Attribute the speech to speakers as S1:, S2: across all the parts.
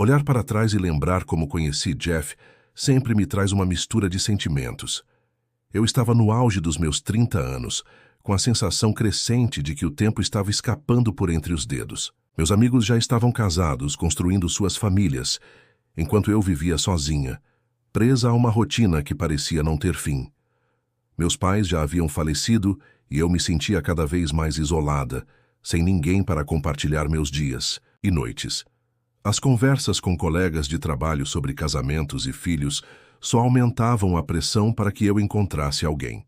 S1: Olhar para trás e lembrar como conheci Jeff sempre me traz uma mistura de sentimentos. Eu estava no auge dos meus 30 anos, com a sensação crescente de que o tempo estava escapando por entre os dedos. Meus amigos já estavam casados, construindo suas famílias, enquanto eu vivia sozinha, presa a uma rotina que parecia não ter fim. Meus pais já haviam falecido e eu me sentia cada vez mais isolada, sem ninguém para compartilhar meus dias e noites. As conversas com colegas de trabalho sobre casamentos e filhos só aumentavam a pressão para que eu encontrasse alguém.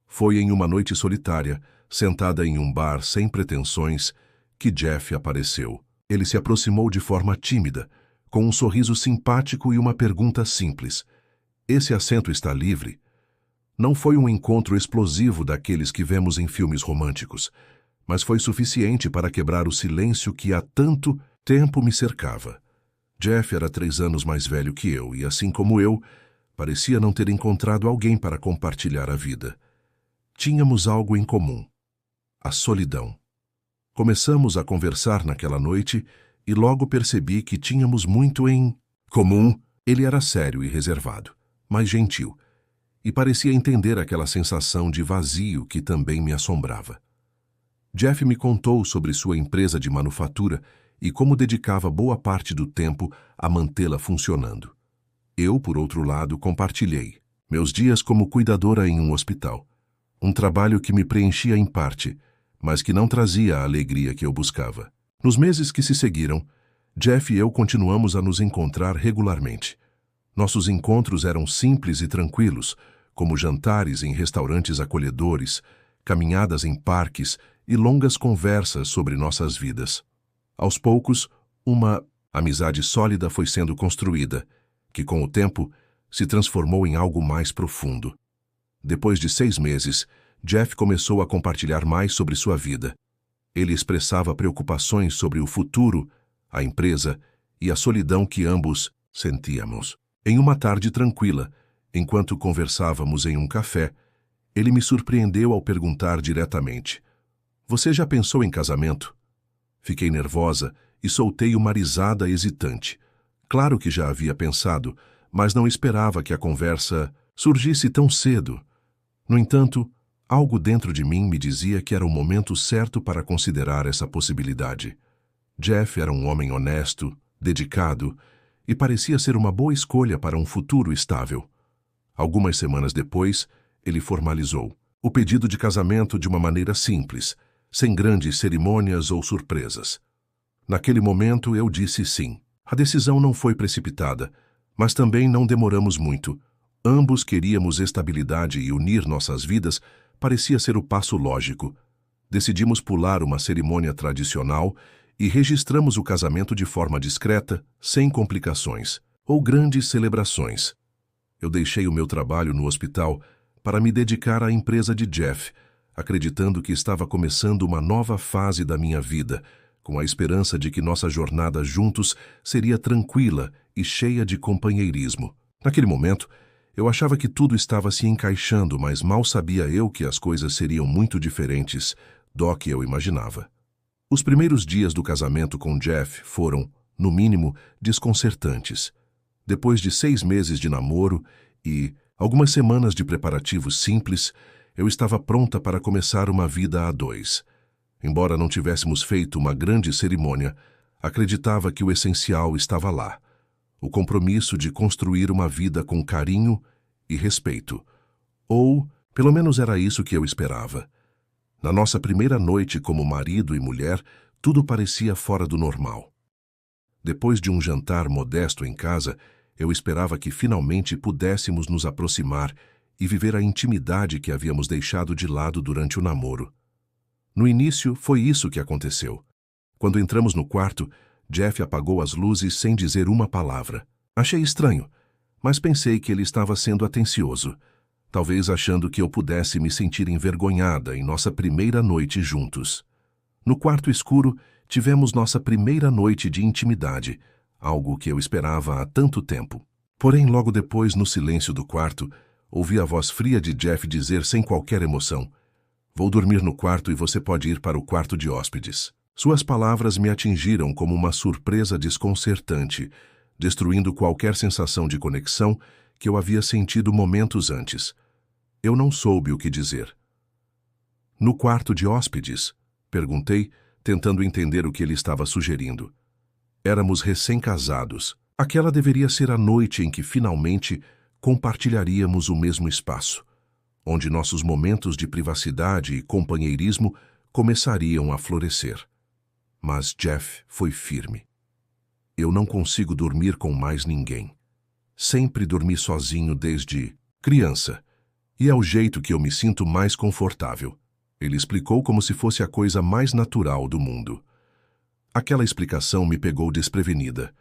S1: Foi em uma noite solitária, sentada em um bar sem pretensões, que Jeff apareceu. Ele se aproximou de forma tímida, com um sorriso simpático e uma pergunta simples. "Esse assento está livre?" Não foi um encontro explosivo daqueles que vemos em filmes românticos, mas foi suficiente para quebrar o silêncio que há tanto tempo me cercava. Jeff era 3 anos mais velho que eu e, assim como eu, parecia não ter encontrado alguém para compartilhar a vida. Tínhamos algo em comum: a solidão. Começamos a conversar naquela noite e logo percebi que tínhamos muito em comum. Ele era sério e reservado, mas gentil, e parecia entender aquela sensação de vazio que também me assombrava. Jeff me contou sobre sua empresa de manufatura e como dedicava boa parte do tempo a mantê-la funcionando. Eu, por outro lado, compartilhei meus dias como cuidadora em um hospital, um trabalho que me preenchia em parte, mas que não trazia a alegria que eu buscava. Nos meses que se seguiram, Jeff e eu continuamos a nos encontrar regularmente. Nossos encontros eram simples e tranquilos, como jantares em restaurantes acolhedores, caminhadas em parques e longas conversas sobre nossas vidas. Aos poucos, uma amizade sólida foi sendo construída, que com o tempo se transformou em algo mais profundo. Depois de 6 meses, Jeff começou a compartilhar mais sobre sua vida. Ele expressava preocupações sobre o futuro, a empresa e a solidão que ambos sentíamos. Em uma tarde tranquila, enquanto conversávamos em um café, ele me surpreendeu ao perguntar diretamente: "Você já pensou em casamento?" Fiquei nervosa e soltei uma risada hesitante. Claro que já havia pensado, mas não esperava que a conversa surgisse tão cedo. No entanto, algo dentro de mim me dizia que era o momento certo para considerar essa possibilidade. Jeff era um homem honesto, dedicado, e parecia ser uma boa escolha para um futuro estável. Algumas semanas depois, ele formalizou o pedido de casamento de uma maneira simples, sem grandes cerimônias ou surpresas. Naquele momento, eu disse sim. A decisão não foi precipitada, mas também não demoramos muito. Ambos queríamos estabilidade e unir nossas vidas parecia ser o passo lógico. Decidimos pular uma cerimônia tradicional e registramos o casamento de forma discreta, sem complicações ou grandes celebrações. Eu deixei o meu trabalho no hospital para me dedicar à empresa de Jeff, acreditando que estava começando uma nova fase da minha vida, com a esperança de que nossa jornada juntos seria tranquila e cheia de companheirismo. Naquele momento, eu achava que tudo estava se encaixando, mas mal sabia eu que as coisas seriam muito diferentes do que eu imaginava. Os primeiros dias do casamento com Jeff foram, no mínimo, desconcertantes. Depois de 6 meses de namoro e algumas semanas de preparativos simples, eu estava pronta para começar uma vida a 2. Embora não tivéssemos feito uma grande cerimônia, acreditava que o essencial estava lá: o compromisso de construir uma vida com carinho e respeito. Ou, pelo menos era isso que eu esperava. Na nossa primeira noite como marido e mulher, tudo parecia fora do normal. Depois de um jantar modesto em casa, eu esperava que finalmente pudéssemos nos aproximar e viver a intimidade que havíamos deixado de lado durante o namoro. No início, foi isso que aconteceu. Quando entramos no quarto, Jeff apagou as luzes sem dizer uma palavra. Achei estranho, mas pensei que ele estava sendo atencioso, talvez achando que eu pudesse me sentir envergonhada em nossa primeira noite juntos. No quarto escuro, tivemos nossa primeira noite de intimidade, algo que eu esperava há tanto tempo. Porém, logo depois, no silêncio do quarto, ouvi a voz fria de Jeff dizer sem qualquer emoção: "Vou dormir no quarto e você pode ir para o quarto de hóspedes." Suas palavras me atingiram como uma surpresa desconcertante, destruindo qualquer sensação de conexão que eu havia sentido momentos antes. Eu não soube o que dizer. No quarto de hóspedes? Perguntei, tentando entender o que ele estava sugerindo. Éramos recém-casados. Aquela deveria ser a noite em que finalmente compartilharíamos o mesmo espaço, onde nossos momentos de privacidade e companheirismo começariam a florescer. Mas Jeff foi firme. Eu não consigo dormir com mais ninguém. Sempre dormi sozinho desde criança, e é o jeito que eu me sinto mais confortável. Ele explicou como se fosse a coisa mais natural do mundo. Aquela explicação me pegou desprevenida.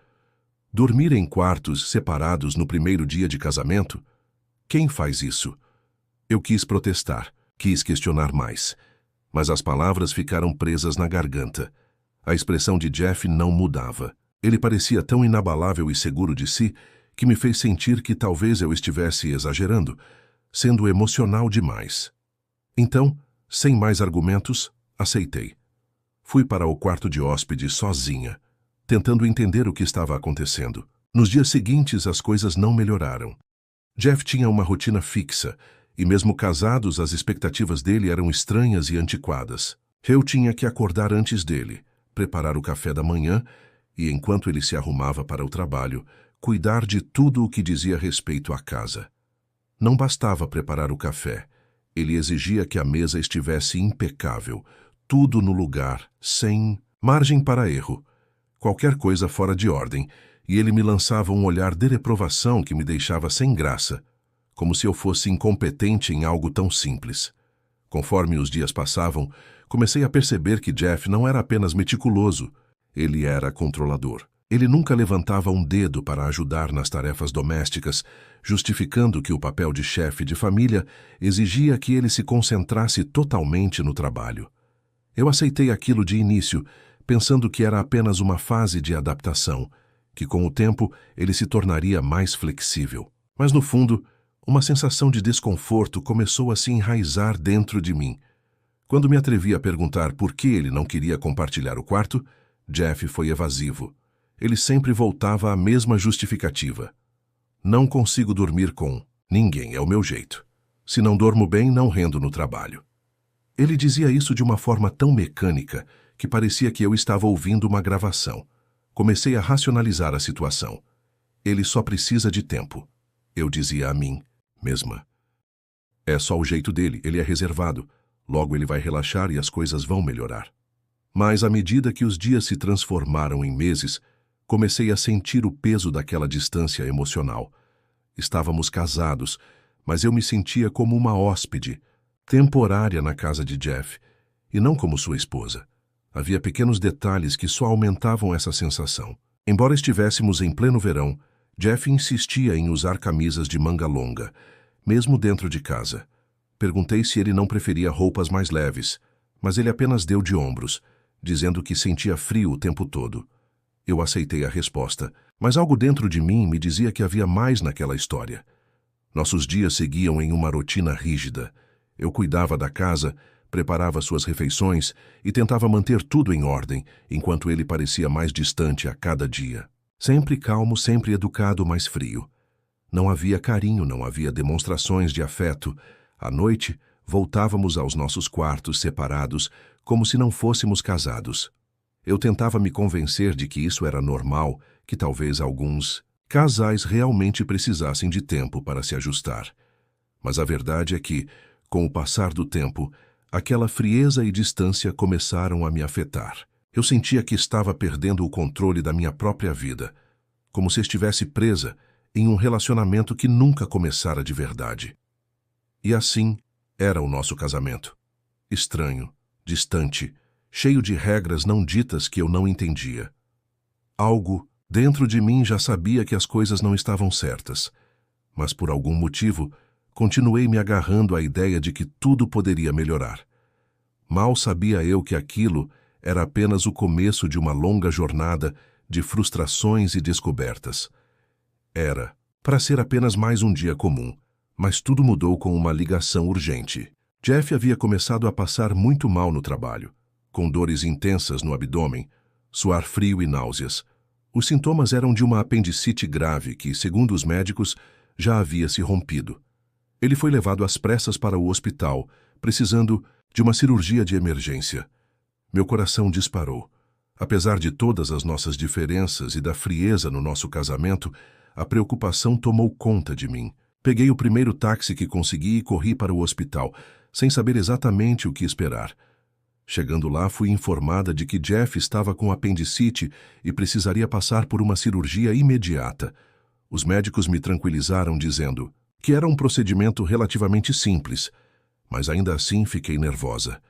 S1: Dormir em quartos separados no primeiro dia de casamento? Quem faz isso? Eu quis protestar, quis questionar mais, mas as palavras ficaram presas na garganta. A expressão de Jeff não mudava. Ele parecia tão inabalável e seguro de si que me fez sentir que talvez eu estivesse exagerando, sendo emocional demais. Então, sem mais argumentos, aceitei. Fui para o quarto de hóspede sozinha, tentando entender o que estava acontecendo. Nos dias seguintes, as coisas não melhoraram. Jeff tinha uma rotina fixa, e mesmo casados, as expectativas dele eram estranhas e antiquadas. Eu tinha que acordar antes dele, preparar o café da manhã e, enquanto ele se arrumava para o trabalho, cuidar de tudo o que dizia respeito à casa. Não bastava preparar o café. Ele exigia que a mesa estivesse impecável, tudo no lugar, sem margem para erro. Qualquer coisa fora de ordem, e ele me lançava um olhar de reprovação que me deixava sem graça, como se eu fosse incompetente em algo tão simples. Conforme os dias passavam, comecei a perceber que Jeff não era apenas meticuloso, ele era controlador. Ele nunca levantava um dedo para ajudar nas tarefas domésticas, justificando que o papel de chefe de família exigia que ele se concentrasse totalmente no trabalho. Eu aceitei aquilo de início, pensando que era apenas uma fase de adaptação, que com o tempo ele se tornaria mais flexível. Mas no fundo, uma sensação de desconforto começou a se enraizar dentro de mim. Quando me atrevi a perguntar por que ele não queria compartilhar o quarto, Jeff foi evasivo. Ele sempre voltava à mesma justificativa. Não consigo dormir com ninguém, é o meu jeito. Se não dormo bem, não rendo no trabalho. Ele dizia isso de uma forma tão mecânica que parecia que eu estava ouvindo uma gravação. Comecei a racionalizar a situação. Ele só precisa de tempo. Eu dizia a mim mesma. É só o jeito dele, ele é reservado. Logo ele vai relaxar e as coisas vão melhorar. Mas à medida que os dias se transformaram em meses, comecei a sentir o peso daquela distância emocional. Estávamos casados, mas eu me sentia como uma hóspede, temporária na casa de Jeff, e não como sua esposa. Havia pequenos detalhes que só aumentavam essa sensação. Embora estivéssemos em pleno verão, Jeff insistia em usar camisas de manga longa, mesmo dentro de casa. Perguntei se ele não preferia roupas mais leves, mas ele apenas deu de ombros, dizendo que sentia frio o tempo todo. Eu aceitei a resposta, mas algo dentro de mim me dizia que havia mais naquela história. Nossos dias seguiam em uma rotina rígida. Eu cuidava da casa, preparava suas refeições e tentava manter tudo em ordem, enquanto ele parecia mais distante a cada dia. Sempre calmo, sempre educado, mas frio. Não havia carinho, não havia demonstrações de afeto. À noite, voltávamos aos nossos quartos separados, como se não fôssemos casados. Eu tentava me convencer de que isso era normal, que talvez alguns casais realmente precisassem de tempo para se ajustar. Mas a verdade é que, com o passar do tempo, aquela frieza e distância começaram a me afetar. Eu sentia que estava perdendo o controle da minha própria vida, como se estivesse presa em um relacionamento que nunca começara de verdade. E assim era o nosso casamento. Estranho, distante, cheio de regras não ditas que eu não entendia. Algo dentro de mim já sabia que as coisas não estavam certas, mas por algum motivo continuei me agarrando à ideia de que tudo poderia melhorar. Mal sabia eu que aquilo era apenas o começo de uma longa jornada de frustrações e descobertas. Era para ser apenas mais um dia comum, mas tudo mudou com uma ligação urgente. Jeff havia começado a passar muito mal no trabalho. com dores intensas no abdômen, suar frio e náuseas. Os sintomas eram de uma apendicite grave que, segundo os médicos, já havia se rompido. Ele foi levado às pressas para o hospital, precisando de uma cirurgia de emergência. Meu coração disparou. Apesar de todas as nossas diferenças e da frieza no nosso casamento, a preocupação tomou conta de mim. Peguei o primeiro táxi que consegui e corri para o hospital, sem saber exatamente o que esperar. Chegando lá, fui informada de que Jeff estava com apendicite e precisaria passar por uma cirurgia imediata. Os médicos me tranquilizaram dizendo que era um procedimento relativamente simples, mas ainda assim fiquei nervosa.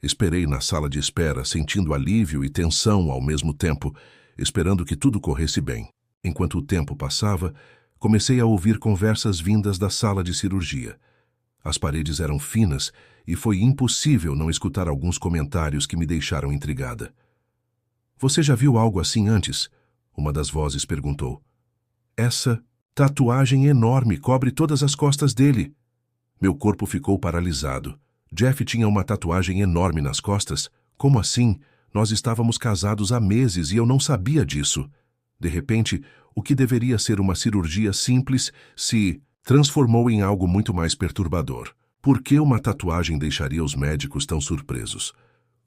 S1: Esperei na sala de espera, sentindo alívio e tensão ao mesmo tempo, esperando que tudo corresse bem. Enquanto o tempo passava, comecei a ouvir conversas vindas da sala de cirurgia. As paredes eram finas e foi impossível não escutar alguns comentários que me deixaram intrigada. "Você já viu algo assim antes?" Uma das vozes perguntou. "Essa tatuagem enorme cobre todas as costas dele." Meu corpo ficou paralisado. Jeff tinha uma tatuagem enorme nas costas? Como assim? Nós estávamos casados há meses e eu não sabia disso. De repente, o que deveria ser uma cirurgia simples se transformou em algo muito mais perturbador. Por que uma tatuagem deixaria os médicos tão surpresos?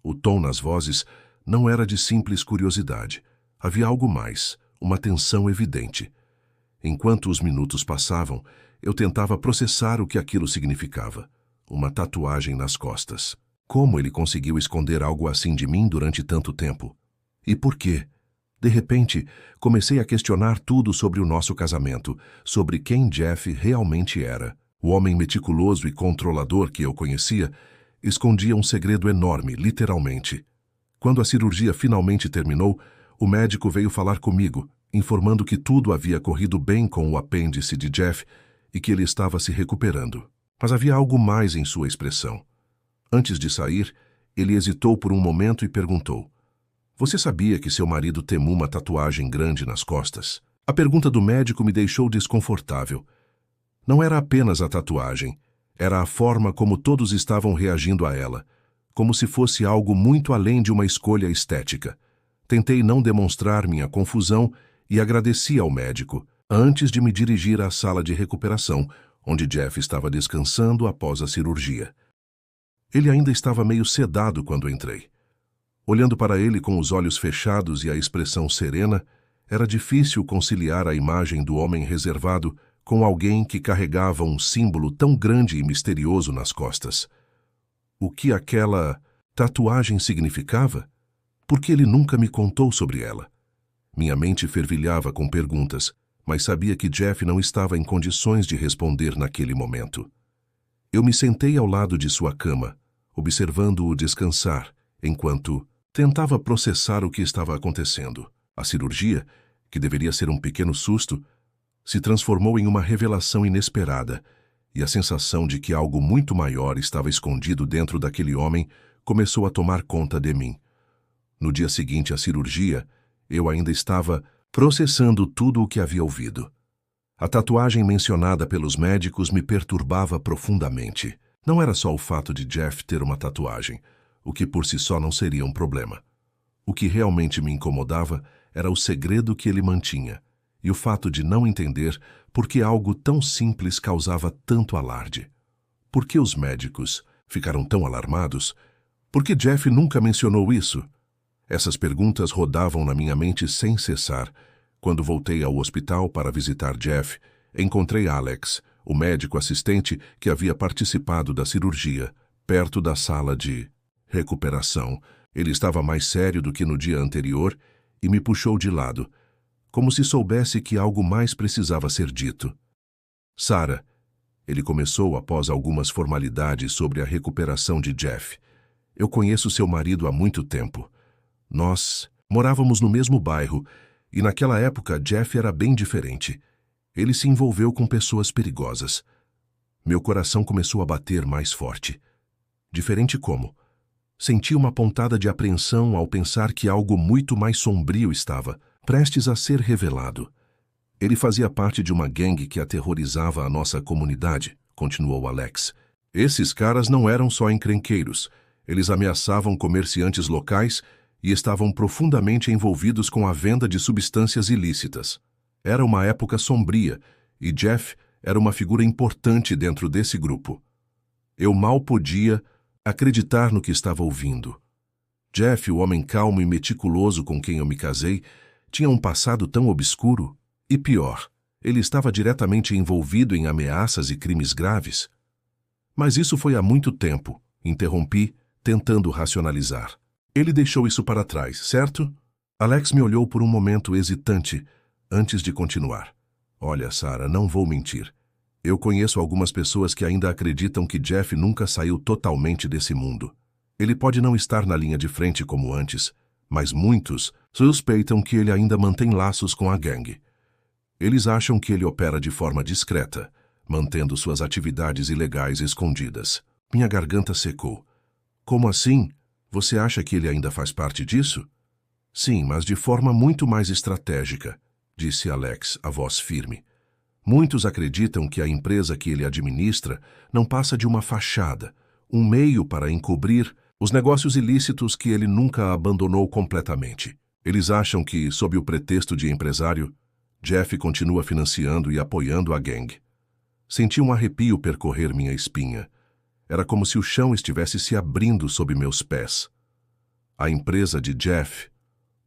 S1: O tom nas vozes não era de simples curiosidade. Havia algo mais, uma tensão evidente. Enquanto os minutos passavam, eu tentava processar o que aquilo significava. Uma tatuagem nas costas. Como ele conseguiu esconder algo assim de mim durante tanto tempo? E por quê? De repente, comecei a questionar tudo sobre o nosso casamento, sobre quem Jeff realmente era. O homem meticuloso e controlador que eu conhecia escondia um segredo enorme, literalmente. Quando a cirurgia finalmente terminou, o médico veio falar comigo, informando que tudo havia corrido bem com o apêndice de Jeff e que ele estava se recuperando. Mas havia algo mais em sua expressão. Antes de sair, ele hesitou por um momento e perguntou: "Você sabia que seu marido tem uma tatuagem grande nas costas?" A pergunta do médico me deixou desconfortável. Não era apenas a tatuagem, era a forma como todos estavam reagindo a ela, como se fosse algo muito além de uma escolha estética. Tentei não demonstrar minha confusão e agradeci ao médico, antes de me dirigir à sala de recuperação, onde Jeff estava descansando após a cirurgia. Ele ainda estava meio sedado quando entrei. Olhando para ele com os olhos fechados e a expressão serena, era difícil conciliar a imagem do homem reservado com alguém que carregava um símbolo tão grande e misterioso nas costas. O que aquela tatuagem significava? Por que ele nunca me contou sobre ela? Minha mente fervilhava com perguntas, mas sabia que Jeff não estava em condições de responder naquele momento. Eu me sentei ao lado de sua cama, observando-o descansar, enquanto tentava processar o que estava acontecendo. A cirurgia, que deveria ser um pequeno susto, se transformou em uma revelação inesperada, e a sensação de que algo muito maior estava escondido dentro daquele homem começou a tomar conta de mim. No dia seguinte à cirurgia, eu ainda estava processando tudo o que havia ouvido. A tatuagem mencionada pelos médicos me perturbava profundamente. Não era só o fato de Jeff ter uma tatuagem, o que por si só não seria um problema. O que realmente me incomodava era o segredo que ele mantinha, e o fato de não entender por que algo tão simples causava tanto alarde. Por que os médicos ficaram tão alarmados? Por que Jeff nunca mencionou isso? Essas perguntas rodavam na minha mente sem cessar. Quando voltei ao hospital para visitar Jeff, encontrei Alex, o médico assistente que havia participado da cirurgia, perto da sala de recuperação. Ele estava mais sério do que no dia anterior e me puxou de lado, como se soubesse que algo mais precisava ser dito. "Sarah", ele começou após algumas formalidades sobre a recuperação de Jeff. "Eu conheço seu marido há muito tempo. Nós morávamos no mesmo bairro e naquela época Jeff era bem diferente. Ele se envolveu com pessoas perigosas." Meu coração começou a bater mais forte. Diferente como? Senti uma pontada de apreensão ao pensar que algo muito mais sombrio estava prestes a ser revelado. "Ele fazia parte de uma gangue que aterrorizava a nossa comunidade", continuou Alex. "Esses caras não eram só encrenqueiros. Eles ameaçavam comerciantes locais e estavam profundamente envolvidos com a venda de substâncias ilícitas. Era uma época sombria e Jeff era uma figura importante dentro desse grupo. Eu mal podia acreditar no que estava ouvindo. Jeff, o homem calmo e meticuloso com quem eu me casei, tinha um passado tão obscuro. E pior, ele estava diretamente envolvido em ameaças e crimes graves. Mas isso foi há muito tempo, interrompi, tentando racionalizar. Ele deixou isso para trás, certo? Alex me olhou por um momento hesitante, antes de continuar. Olha, Sarah, não vou mentir. Eu conheço algumas pessoas que ainda acreditam que Jeff nunca saiu totalmente desse mundo. Ele pode não estar na linha de frente como antes, mas muitos suspeitam que ele ainda mantém laços com a gangue. Eles acham que ele opera de forma discreta, mantendo suas atividades ilegais escondidas. Minha garganta secou. Como assim? Você acha que ele ainda faz parte disso? Sim, mas de forma muito mais estratégica, disse Alex, a voz firme. Muitos acreditam que a empresa que ele administra não passa de uma fachada, um meio para encobrir os negócios ilícitos que ele nunca abandonou completamente. Eles acham que, sob o pretexto de empresário, Jeff continua financiando e apoiando a gangue. Senti um arrepio percorrer minha espinha. Era como se o chão estivesse se abrindo sob meus pés. A empresa de Jeff,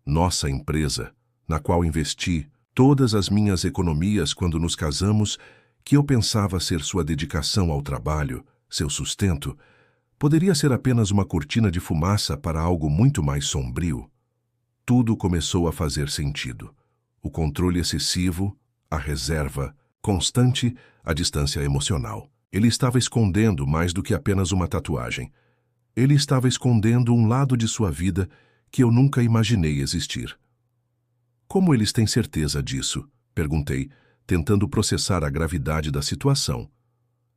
S1: nossa empresa, na qual investi todas as minhas economias quando nos casamos, que eu pensava ser sua dedicação ao trabalho, seu sustento, poderia ser apenas uma cortina de fumaça para algo muito mais sombrio. Tudo começou a fazer sentido. O controle excessivo, a reserva constante, a distância emocional. Ele estava escondendo mais do que apenas uma tatuagem. Ele estava escondendo um lado de sua vida que eu nunca imaginei existir. Como eles têm certeza disso? Perguntei, tentando processar a gravidade da situação.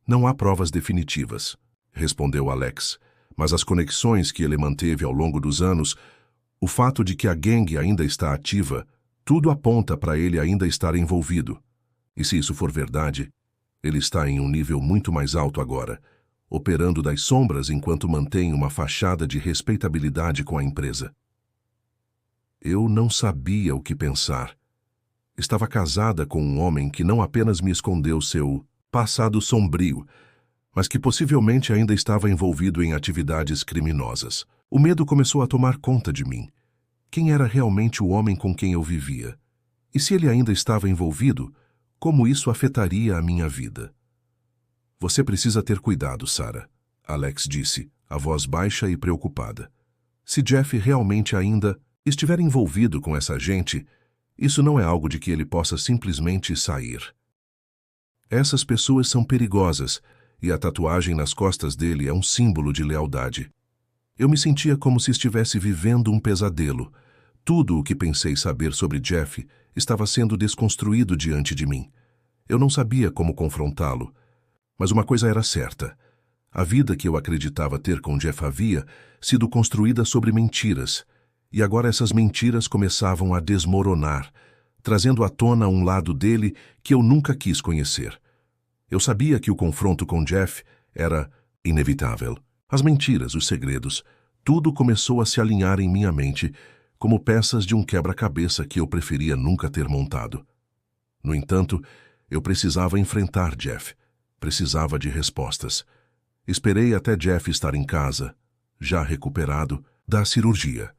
S1: Não há provas definitivas, respondeu Alex, mas as conexões que ele manteve ao longo dos anos, o fato de que a gangue ainda está ativa, tudo aponta para ele ainda estar envolvido. E se isso for verdade, ele está em um nível muito mais alto agora, operando das sombras enquanto mantém uma fachada de respeitabilidade com a empresa. Eu não sabia o que pensar. Estava casada com um homem que não apenas me escondeu seu passado sombrio, mas que possivelmente ainda estava envolvido em atividades criminosas. O medo começou a tomar conta de mim. Quem era realmente o homem com quem eu vivia? E se ele ainda estava envolvido, como isso afetaria a minha vida? Você precisa ter cuidado, Sarah, Alex disse, a voz baixa e preocupada. Se Jeff realmente ainda estiver envolvido com essa gente, isso não é algo de que ele possa simplesmente sair. Essas pessoas são perigosas, e a tatuagem nas costas dele é um símbolo de lealdade. Eu me sentia como se estivesse vivendo um pesadelo. Tudo o que pensei saber sobre Jeff estava sendo desconstruído diante de mim. Eu não sabia como confrontá-lo, mas uma coisa era certa. A vida que eu acreditava ter com Jeff havia sido construída sobre mentiras, e agora essas mentiras começavam a desmoronar, trazendo à tona um lado dele que eu nunca quis conhecer. Eu sabia que o confronto com Jeff era inevitável. As mentiras, os segredos, tudo começou a se alinhar em minha mente como peças de um quebra-cabeça que eu preferia nunca ter montado. No entanto, eu precisava enfrentar Jeff. Precisava de respostas. Esperei até Jeff estar em casa, já recuperado, da cirurgia.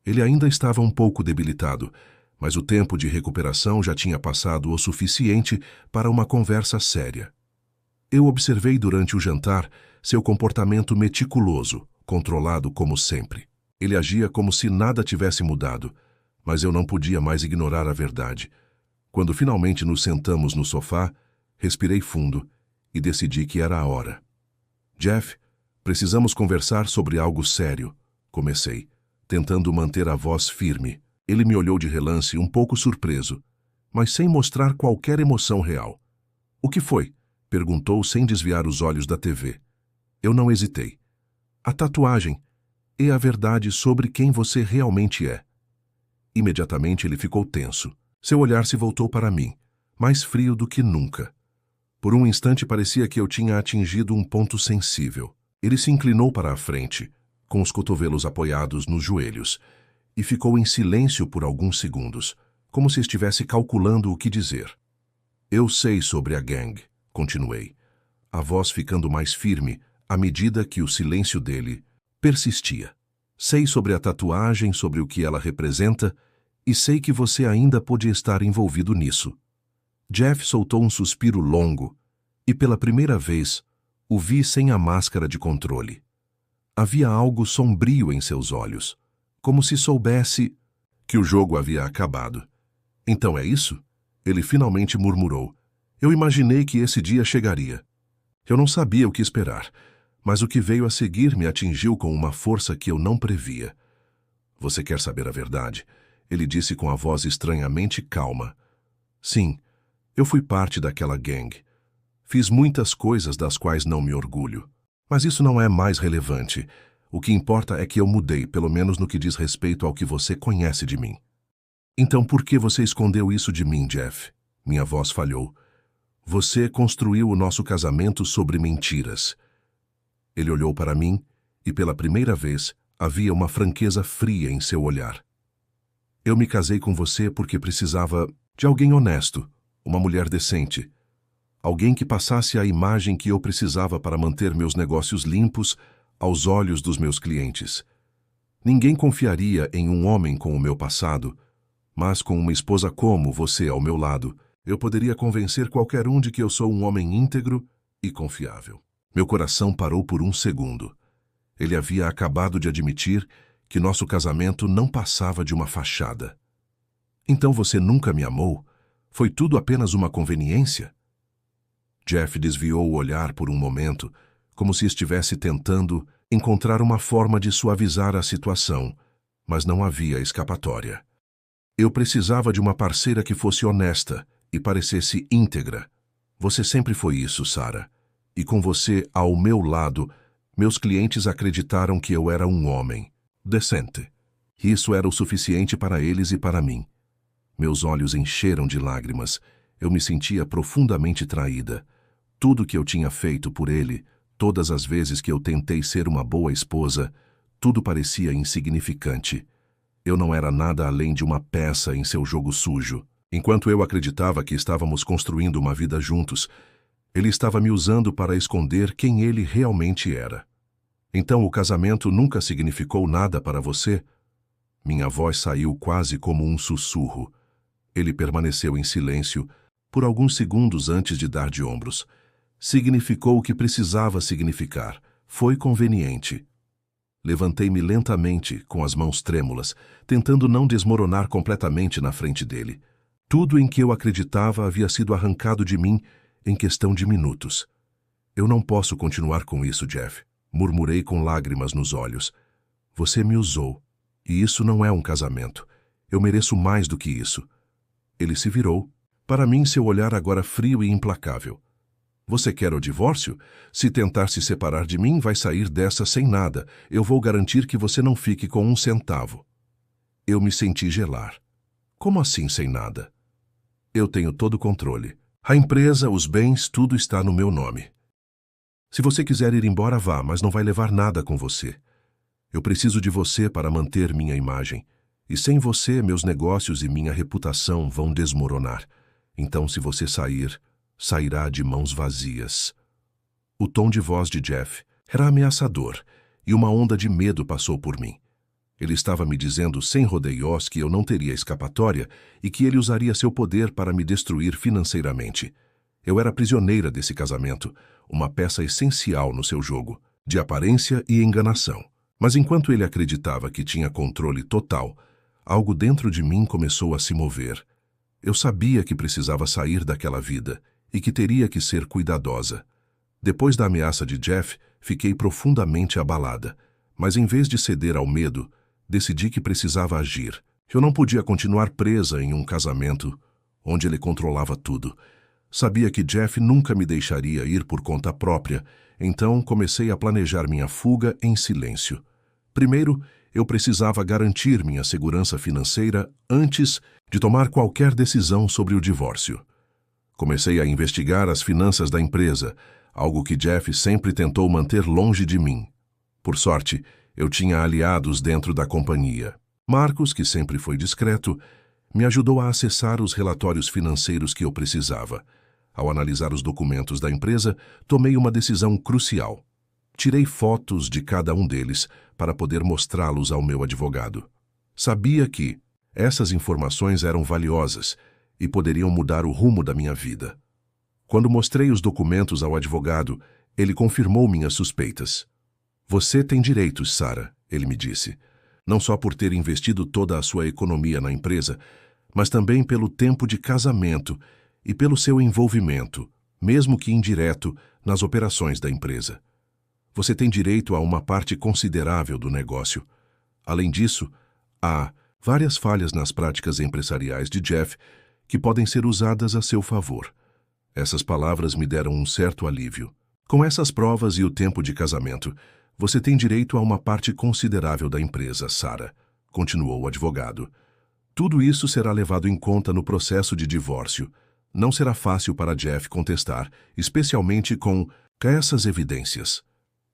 S1: Ele ainda estava um pouco debilitado, mas o tempo de recuperação já tinha passado o suficiente para uma conversa séria. Eu observei durante o jantar seu comportamento meticuloso, controlado como sempre. Ele agia como se nada tivesse mudado, mas eu não podia mais ignorar a verdade. Quando finalmente nos sentamos no sofá, respirei fundo e decidi que era a hora. Jeff, precisamos conversar sobre algo sério, comecei, tentando manter a voz firme. Ele me olhou de relance, um pouco surpreso, mas sem mostrar qualquer emoção real. O que foi? Perguntou sem desviar os olhos da TV. Eu não hesitei. A tatuagem é a verdade sobre quem você realmente é. Imediatamente ele ficou tenso. Seu olhar se voltou para mim, mais frio do que nunca. Por um instante parecia que eu tinha atingido um ponto sensível. Ele se inclinou para a frente, com os cotovelos apoiados nos joelhos, e ficou em silêncio por alguns segundos, como se estivesse calculando o que dizer. Eu sei sobre a gang, continuei, a voz ficando mais firme à medida que o silêncio dele persistia. Sei sobre a tatuagem, sobre o que ela representa, e sei que você ainda pode estar envolvido nisso. Jeff soltou um suspiro longo, e pela primeira vez o vi sem a máscara de controle. Havia algo sombrio em seus olhos, como se soubesse que o jogo havia acabado. Então é isso? Ele finalmente murmurou. Eu imaginei que esse dia chegaria. Eu não sabia o que esperar, mas o que veio a seguir me atingiu com uma força que eu não previa. Você quer saber a verdade? Ele disse com a voz estranhamente calma. Sim, eu fui parte daquela gang. Fiz muitas coisas das quais não me orgulho. Mas isso não é mais relevante. O que importa é que eu mudei, pelo menos no que diz respeito ao que você conhece de mim. Então por que você escondeu isso de mim, Jeff? Minha voz falhou. Você construiu o nosso casamento sobre mentiras. Ele olhou para mim e, pela primeira vez, havia uma franqueza fria em seu olhar. Eu me casei com você porque precisava de alguém honesto, uma mulher decente. Alguém que passasse a imagem que eu precisava para manter meus negócios limpos aos olhos dos meus clientes. Ninguém confiaria em um homem com o meu passado, mas com uma esposa como você ao meu lado, eu poderia convencer qualquer um de que eu sou um homem íntegro e confiável. Meu coração parou por um segundo. Ele havia acabado de admitir que nosso casamento não passava de uma fachada. Então você nunca me amou? Foi tudo apenas uma conveniência? Jeff desviou o olhar por um momento, como se estivesse tentando encontrar uma forma de suavizar a situação, mas não havia escapatória. Eu precisava de uma parceira que fosse honesta e parecesse íntegra. Você sempre foi isso, Sarah. E com você ao meu lado, meus clientes acreditaram que eu era um homem decente. E isso era o suficiente para eles e para mim. Meus olhos encheram de lágrimas. Eu me sentia profundamente traída. Tudo que eu tinha feito por ele, todas as vezes que eu tentei ser uma boa esposa, tudo parecia insignificante. Eu não era nada além de uma peça em seu jogo sujo. Enquanto eu acreditava que estávamos construindo uma vida juntos, ele estava me usando para esconder quem ele realmente era. Então o casamento nunca significou nada para você? Minha voz saiu quase como um sussurro. Ele permaneceu em silêncio por alguns segundos antes de dar de ombros. Significou o que precisava significar. Foi conveniente. Levantei-me lentamente, com as mãos trêmulas, tentando não desmoronar completamente na frente dele. Tudo em que eu acreditava havia sido arrancado de mim em questão de minutos. Eu não posso continuar com isso, Jeff, murmurei com lágrimas nos olhos. Você me usou, e isso não é um casamento. Eu mereço mais do que isso. Ele se virou. Para mim, seu olhar agora frio e implacável. Você quer o divórcio? Se tentar se separar de mim, vai sair dessa sem nada. Eu vou garantir que você não fique com um centavo. Eu me senti gelar. Como assim sem nada? Eu tenho todo o controle. A empresa, os bens, tudo está no meu nome. Se você quiser ir embora, vá, mas não vai levar nada com você. Eu preciso de você para manter minha imagem. E sem você, meus negócios e minha reputação vão desmoronar. Então, se você sair, sairá de mãos vazias. O tom de voz de Jeff era ameaçador, e uma onda de medo passou por mim. Ele estava me dizendo sem rodeios que eu não teria escapatória e que ele usaria seu poder para me destruir financeiramente. Eu era prisioneira desse casamento, uma peça essencial no seu jogo, de aparência e enganação. Mas enquanto ele acreditava que tinha controle total, algo dentro de mim começou a se mover. Eu sabia que precisava sair daquela vida e que teria que ser cuidadosa. Depois da ameaça de Jeff, fiquei profundamente abalada, mas em vez de ceder ao medo, decidi que precisava agir. Eu não podia continuar presa em um casamento onde ele controlava tudo. Sabia que Jeff nunca me deixaria ir por conta própria, então comecei a planejar minha fuga em silêncio. Primeiro, eu precisava garantir minha segurança financeira antes de tomar qualquer decisão sobre o divórcio. Comecei a investigar as finanças da empresa, algo que Jeff sempre tentou manter longe de mim. Por sorte, Eu tinha aliados dentro da companhia. Marcos, que sempre foi discreto, me ajudou a acessar os relatórios financeiros que eu precisava. Ao analisar os documentos da empresa, tomei uma decisão crucial. Tirei fotos de cada um deles para poder mostrá-los ao meu advogado. Sabia que essas informações eram valiosas e poderiam mudar o rumo da minha vida. Quando mostrei os documentos ao advogado, ele confirmou minhas suspeitas. Você tem direitos, Sarah, ele me disse. Não só por ter investido toda a sua economia na empresa, mas também pelo tempo de casamento e pelo seu envolvimento, mesmo que indireto, nas operações da empresa. Você tem direito a uma parte considerável do negócio. Além disso, há várias falhas nas práticas empresariais de Jeff que podem ser usadas a seu favor. Essas palavras me deram um certo alívio. Com essas provas e o tempo de casamento, você tem direito a uma parte considerável da empresa, Sarah, continuou o advogado. Tudo isso será levado em conta no processo de divórcio. Não será fácil para Jeff contestar, especialmente com essas evidências.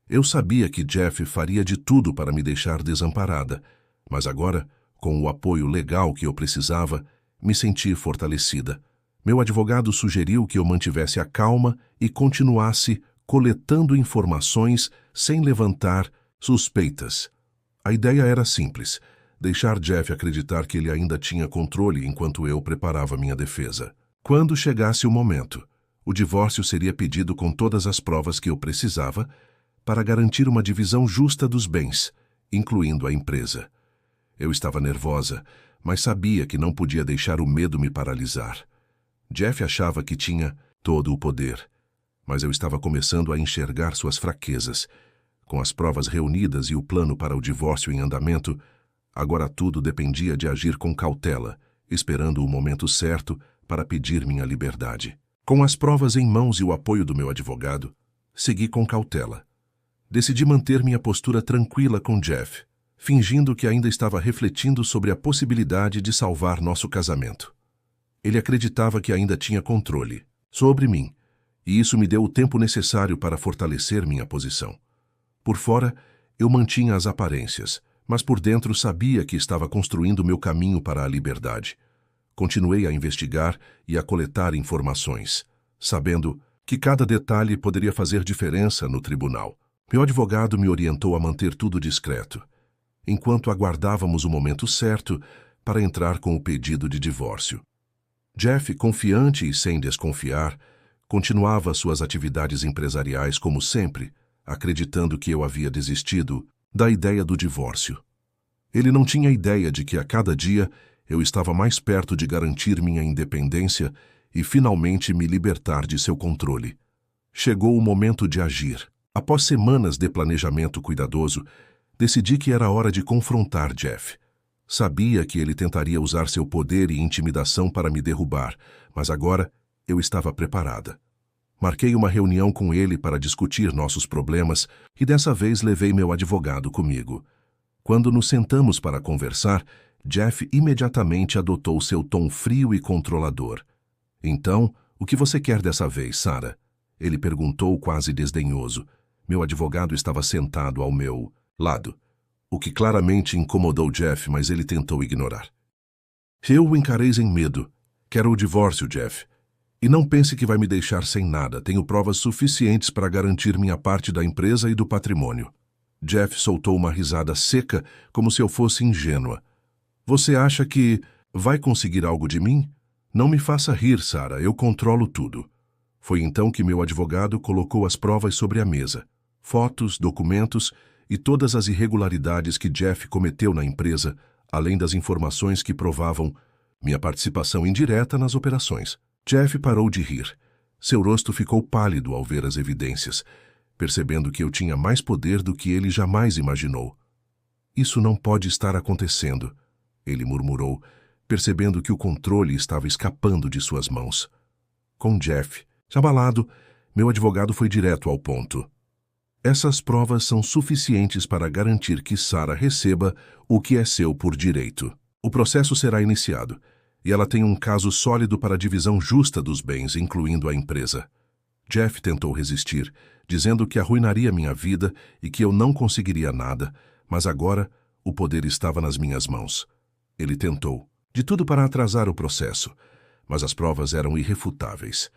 S1: Eu sabia que Jeff faria de tudo para me deixar desamparada, mas agora, com o apoio legal que eu precisava, me senti fortalecida. Meu advogado sugeriu que eu mantivesse a calma e continuasse coletando informações sem levantar suspeitas. A ideia era simples: deixar Jeff acreditar que ele ainda tinha controle enquanto eu preparava minha defesa. Quando chegasse o momento, o divórcio seria pedido com todas as provas que eu precisava para garantir uma divisão justa dos bens, incluindo a empresa. Eu estava nervosa, mas sabia que não podia deixar o medo me paralisar. Jeff achava que tinha todo o poder, mas eu estava começando a enxergar suas fraquezas. Com as provas reunidas e o plano para o divórcio em andamento, agora tudo dependia de agir com cautela, esperando o momento certo para pedir minha liberdade. Com as provas em mãos e o apoio do meu advogado, segui com cautela. Decidi manter minha postura tranquila com Jeff, fingindo que ainda estava refletindo sobre a possibilidade de salvar nosso casamento. Ele acreditava que ainda tinha controle sobre mim, e isso me deu o tempo necessário para fortalecer minha posição. Por fora, eu mantinha as aparências, mas por dentro sabia que estava construindo meu caminho para a liberdade. Continuei a investigar e a coletar informações, sabendo que cada detalhe poderia fazer diferença no tribunal. Meu advogado me orientou a manter tudo discreto, enquanto aguardávamos o momento certo para entrar com o pedido de divórcio. Jeff, confiante e sem desconfiar, continuava suas atividades empresariais como sempre, acreditando que eu havia desistido da ideia do divórcio. Ele não tinha ideia de que a cada dia eu estava mais perto de garantir minha independência e finalmente me libertar de seu controle. Chegou o momento de agir. Após semanas de planejamento cuidadoso, decidi que era hora de confrontar Jeff. Sabia que ele tentaria usar seu poder e intimidação para me derrubar, mas agora eu estava preparada. Marquei uma reunião com ele para discutir nossos problemas e dessa vez levei meu advogado comigo. Quando nos sentamos para conversar, Jeff imediatamente adotou seu tom frio e controlador. Então, o que você quer dessa vez, Sarah? Ele perguntou quase desdenhoso. Meu advogado estava sentado ao meu lado, o que claramente incomodou Jeff, mas ele tentou ignorar. Eu o encarei sem medo. Quero o divórcio, Jeff. E não pense que vai me deixar sem nada. Tenho provas suficientes para garantir minha parte da empresa e do patrimônio. Jeff soltou uma risada seca, como se eu fosse ingênua. Você acha que vai conseguir algo de mim? Não me faça rir, Sarah. Eu controlo tudo. Foi então que meu advogado colocou as provas sobre a mesa. Fotos, documentos e todas as irregularidades que Jeff cometeu na empresa, além das informações que provavam minha participação indireta nas operações. Jeff parou de rir. Seu rosto ficou pálido ao ver as evidências, percebendo que eu tinha mais poder do que ele jamais imaginou. Isso não pode estar acontecendo, ele murmurou, percebendo que o controle estava escapando de suas mãos. Com Jeff, abalado, meu advogado foi direto ao ponto. Essas provas são suficientes para garantir que Sarah receba o que é seu por direito. O processo será iniciado, e ela tem um caso sólido para a divisão justa dos bens, incluindo a empresa. Jeff tentou resistir, dizendo que arruinaria minha vida e que eu não conseguiria nada, Mas agora, o poder estava nas minhas mãos. Ele tentou, de tudo para atrasar o processo, mas as provas eram irrefutáveis.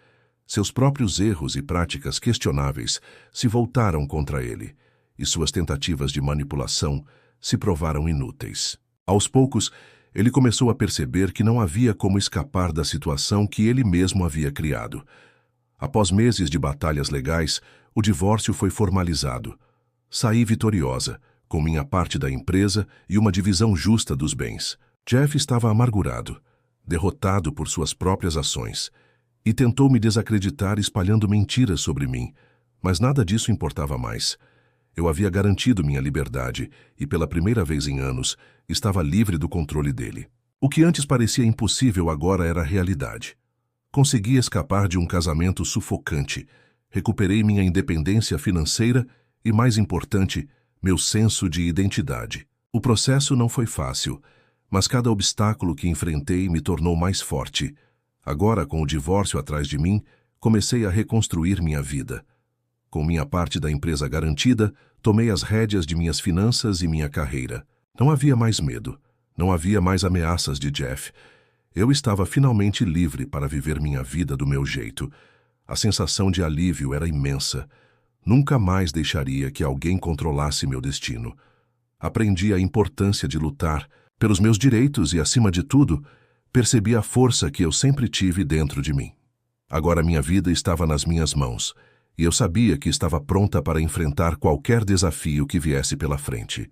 S1: Seus próprios erros e práticas questionáveis se voltaram contra ele, e suas tentativas de manipulação se provaram inúteis. Aos poucos, ele começou a perceber que não havia como escapar da situação que ele mesmo havia criado. Após meses de batalhas legais, o divórcio foi formalizado. Saí vitoriosa, com minha parte da empresa e uma divisão justa dos bens. Jeff estava amargurado, derrotado por suas próprias ações, e tentou me desacreditar espalhando mentiras sobre mim, mas nada disso importava mais. Eu havia garantido minha liberdade e, pela primeira vez em anos, estava livre do controle dele. O que antes parecia impossível agora era realidade. Consegui escapar de um casamento sufocante, recuperei minha independência financeira e, mais importante, meu senso de identidade. O processo não foi fácil, mas cada obstáculo que enfrentei me tornou mais forte. Agora, com o divórcio atrás de mim, comecei a reconstruir minha vida. Com minha parte da empresa garantida, tomei as rédeas de minhas finanças e minha carreira. Não havia mais medo, não havia mais ameaças de Jeff. Eu estava finalmente livre para viver minha vida do meu jeito. A sensação de alívio era imensa. Nunca mais deixaria que alguém controlasse meu destino. Aprendi a importância de lutar pelos meus direitos e, acima de tudo, percebi a força que eu sempre tive dentro de mim. Agora minha vida estava nas minhas mãos, e eu sabia que estava pronta para enfrentar qualquer desafio que viesse pela frente.